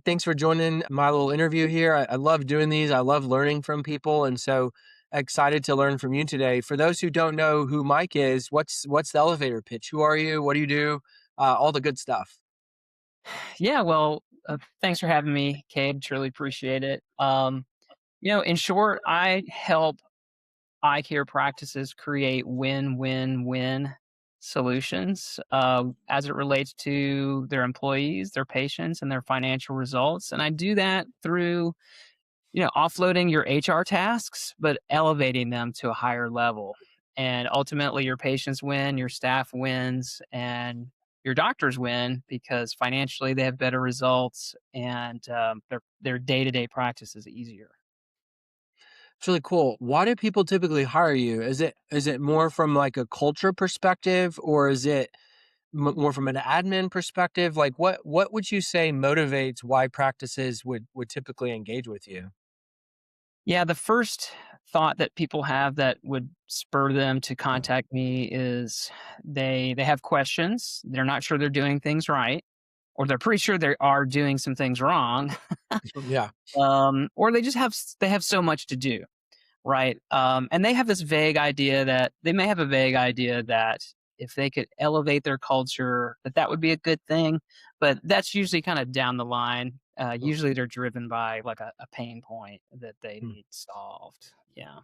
Thanks for joining my little interview here. I love doing these. I love learning from people, and so excited to learn from you today. For those who don't know who Mike is, what's the elevator pitch? Who are you? What do you do? All the good stuff. Yeah, well, thanks for having me, Cabe. Truly appreciate it. In short, I help eye care practices create win-win-win solutions as it relates to their employees, their patients, and their financial results. And I do that through offloading your HR tasks, but elevating them to a higher level. And ultimately, your patients win, your staff wins, and your doctors win because financially they have better results and their day to day practice is easier. It's really cool. Why do people typically hire you? Is it more from like a culture perspective, or is it more from an admin perspective? Like, what would you say motivates why practices would typically engage with you? Yeah, the first thought that people have that would spur them to contact me is they have questions. They're not sure they're doing things right, or they're pretty sure they are doing some things wrong. Yeah. Or they have so much to do, right? And they have this vague idea that they may have a vague idea that if they could elevate their culture, that would be a good thing. But that's usually kind of down the line. Usually they're driven by like a pain point that they Mm. need solved. Yeah.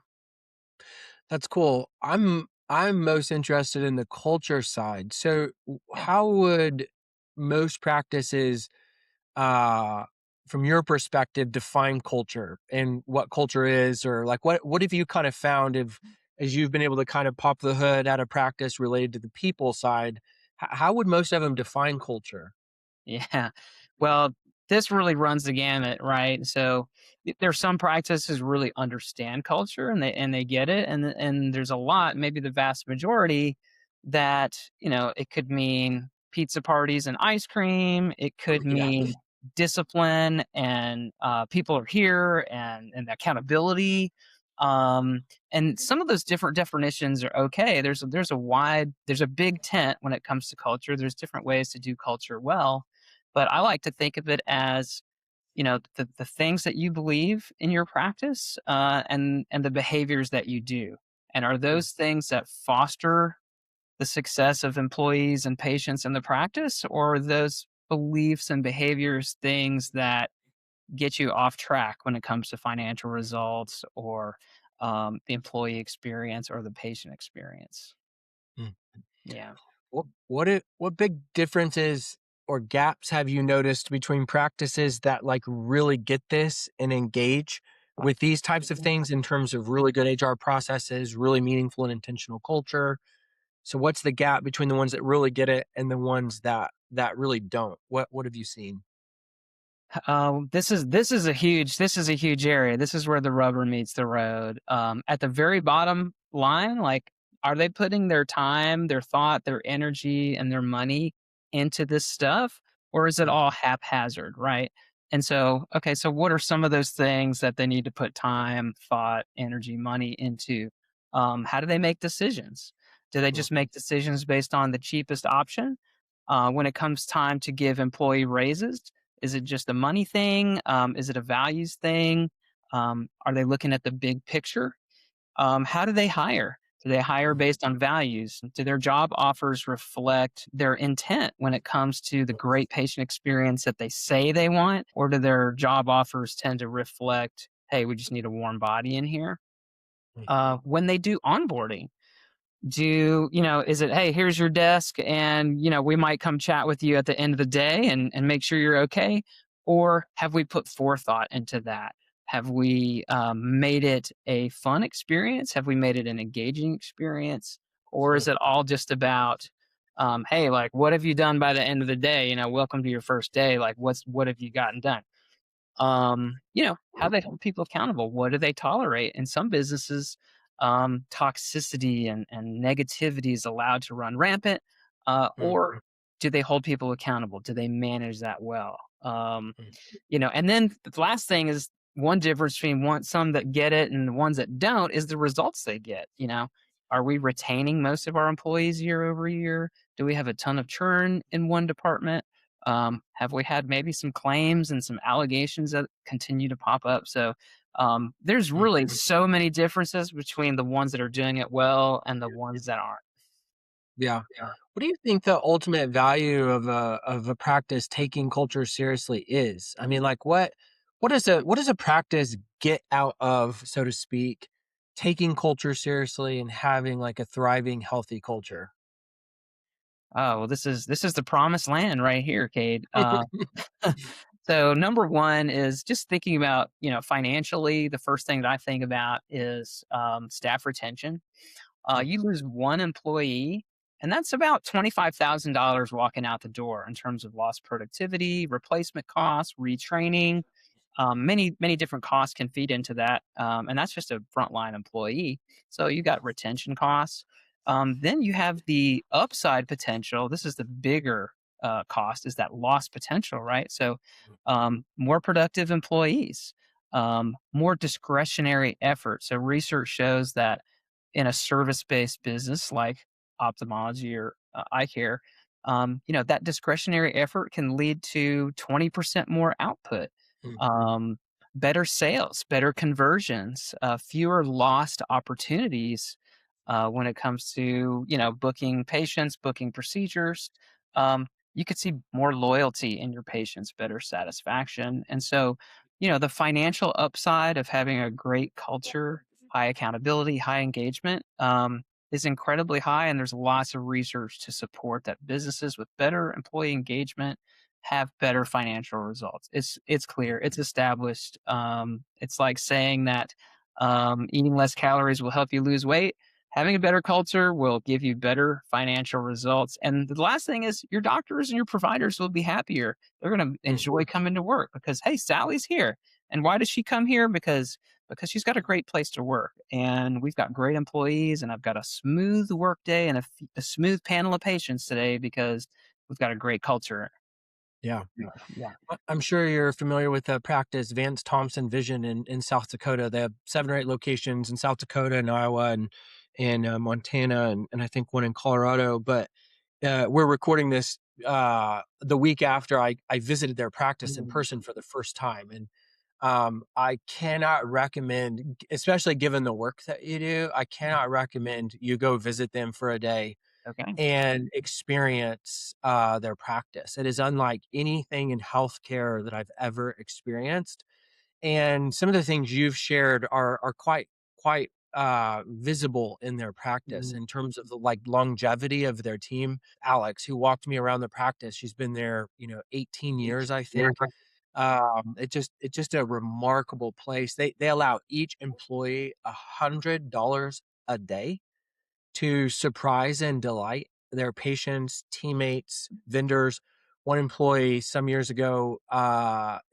That's cool. I'm most interested in the culture side. So, how would most practices, uh, from your perspective, define culture and what culture is, or like what have you kind of found if as you've been able to kind of pop the hood out of practice related to the people side? How would most of them define culture? Yeah. Well, this really runs the gamut, right? So there's some practices really understand culture and they get it, and there's a lot, maybe the vast majority, that it could mean pizza parties and ice cream. It Oh, could yeah. mean discipline and people are here and accountability. Um, and some of those different definitions are okay. There's a big tent when it comes to culture. There's different ways to do culture well, but I like to think of it as, the things that you believe in your practice, and the behaviors that you do. And are Mm, those things that foster the success of employees and patients in the practice, or are those beliefs and behaviors things that get you off track when it comes to financial results or the employee experience or the patient experience? mm. Yeah. What big differences or gaps have you noticed between practices that like really get this and engage with these types of things in terms of really good HR processes, really meaningful and intentional culture? So what's the gap between the ones that really get it and the ones that really don't? What have you seen? This is a huge area. This is where the rubber meets the road. At the very bottom line, like, are they putting their time, their thought, their energy, and their money into this stuff, or is it Mm, all haphazard, right? And so, okay, so what are some of those things that they need to put time, thought, energy, money into? How do they make decisions? Do they mm, just make decisions based on the cheapest option? When it comes time to give employee raises, is it just a money thing? Is it a values thing? Are they looking at the big picture? How do they hire? Do they hire mm, based on values? Do their job offers reflect their intent when it comes to the great patient experience that they say they want? Or do their job offers tend to reflect, hey, we just need a warm body in here? mm, When they do onboarding, is it, hey, here's your desk and we might come chat with you at the end of the day and make sure you're okay? Or have we put forethought into that? Have we made it a fun experience? Have we made it an engaging experience? Or is mm, it all just about, hey, like, what have you done by the end of the day? Welcome to your first day. Like, what have you gotten done? How they hold people accountable. What do they tolerate? In some businesses, toxicity and negativity is allowed to run rampant. mm, Or do they hold people accountable? Do they manage that well? mm, And then the last thing is, one difference between some that get it and the ones that don't is the results they get. Are we retaining most of our employees year over year? Do we have a ton of churn in one department? Have we had maybe some claims and some allegations that continue to pop up? So there's really Mhm. so many differences between the ones that are doing it well and the ones that aren't. Yeah. What do you think the ultimate value of a practice taking culture seriously is? I mean, like what does a practice get out of, so to speak, taking culture seriously and having like a thriving, healthy culture? Oh, well, this is the promised land right here, Cade. So number one is just thinking about, financially. The first thing that I think about is staff retention. Mm, You lose one employee, and that's about $25,000 walking out the door in terms of lost productivity, replacement costs, retraining. Many different costs can feed into that, and that's just a frontline employee. So you got retention costs. Then you have the upside potential. This is the bigger cost, is that lost potential, right? So more productive employees, more discretionary effort. So research shows that in a service-based business like ophthalmology or eye care, that discretionary effort can lead to 20% more output, mm, um, better sales, better conversions, fewer lost opportunities when it comes to booking patients, booking procedures. You could see more loyalty in your patients, better satisfaction, and so the financial upside of having a great culture, high accountability, high engagement, is incredibly high, and there's lots of research to support that businesses with better employee engagement have better financial results. It's clear, it's established. It's like saying that eating less calories will help you lose weight. Having a better culture will give you better financial results. And the last thing is your doctors and your providers will be happier. They're going to mm. enjoy coming to work because, hey, Sally's here. And why does she come here? Because she's got a great place to work and we've got great employees and I've got a smooth work day and a smooth panel of patients today because we've got a great culture. Yeah. Yeah. Yeah. I'm sure you're familiar with the practice Vance Thompson Vision in South Dakota. They have 7 or 8 locations in South Dakota and Iowa and Montana and I think one in Colorado. But we're recording this the week after I visited their practice in Mm. person for the first time, and I cannot recommend, especially given the work that you do, I cannot recommend you go visit them for a day Okay. and experience, their practice. It is unlike anything in healthcare that I've ever experienced, and some of the things you've shared are quite visible in their practice Mm. in terms of the, like, longevity of their team. Alex, who walked me around the practice, she's been there, 18 years, I Yeah. think. It's just a remarkable place. They allow each employee $100 a day to surprise and delight their patients, teammates, vendors. One employee some years ago,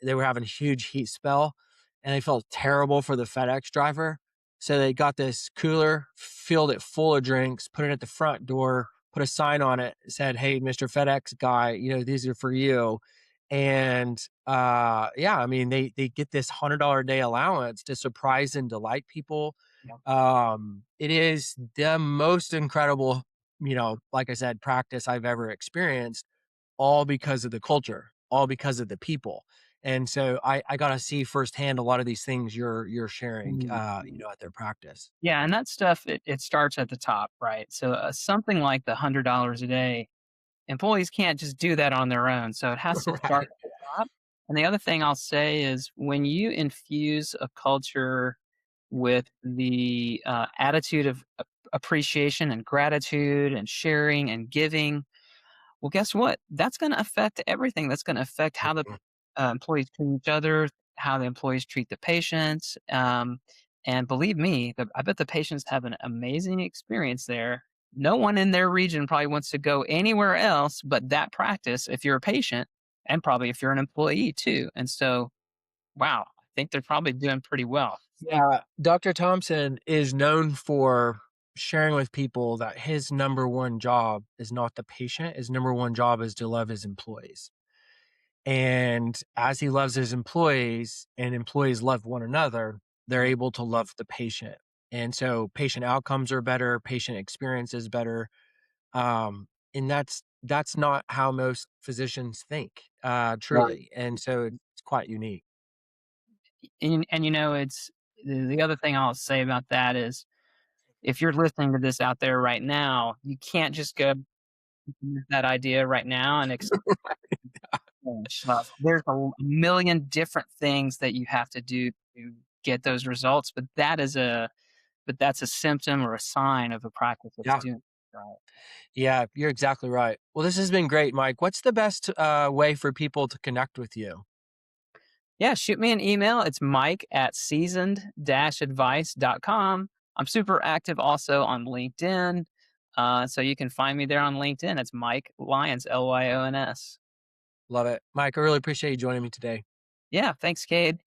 they were having a huge heat spell and they felt terrible for the FedEx driver. So they got this cooler, filled it full of drinks, put it at the front door, put a sign on it, said, "Hey, Mr. FedEx guy, these are for you." And yeah, I mean, they get this $100 a day allowance to surprise and delight people. Yeah. It is the most incredible, like I said, practice I've ever experienced, all because of the culture, all because of the people. And so I got to see firsthand a lot of these things you're sharing, Mm. at their practice. Yeah, and that stuff it starts at the top, right? So something like the $100 a day, employees can't just do that on their own. So it has to start Right. at the top. And the other thing I'll say is when you infuse a culture with the attitude of appreciation and gratitude and sharing and giving, well, guess what? That's going to affect everything. That's going to affect how the employees treat each other, how the employees treat the patients. And believe me, I bet the patients have an amazing experience there. No one in their region probably wants to go anywhere else but that practice if you're a patient and probably if you're an employee too. And so, wow, I think they're probably doing pretty well. Yeah, Dr. Thompson is known for sharing with people that his number one job is not the patient. His number one job is to love his employees. And as he loves his employees and employees love one another, they're able to love the patient. And so patient outcomes are better, patient experience is better. And that's not how most physicians think, Right. truly, and so it's quite unique. And, it's the other thing I'll say about that is if you're listening to this out there right now, you can't just go with that idea right now and there's a million different things that you have to do to get those results, but that's a symptom or a sign of a practice that's Yeah. doing right. Yeah, you're exactly right. Well, this has been great, Mike. What's the best, way for people to connect with you? Yeah, shoot me an email. It's Mike at seasoned-advice.com. I'm super active also on LinkedIn. So you can find me there on LinkedIn. It's Mike Lyons, Lyons. Love it. Mike, I really appreciate you joining me today. Yeah, thanks, Cade.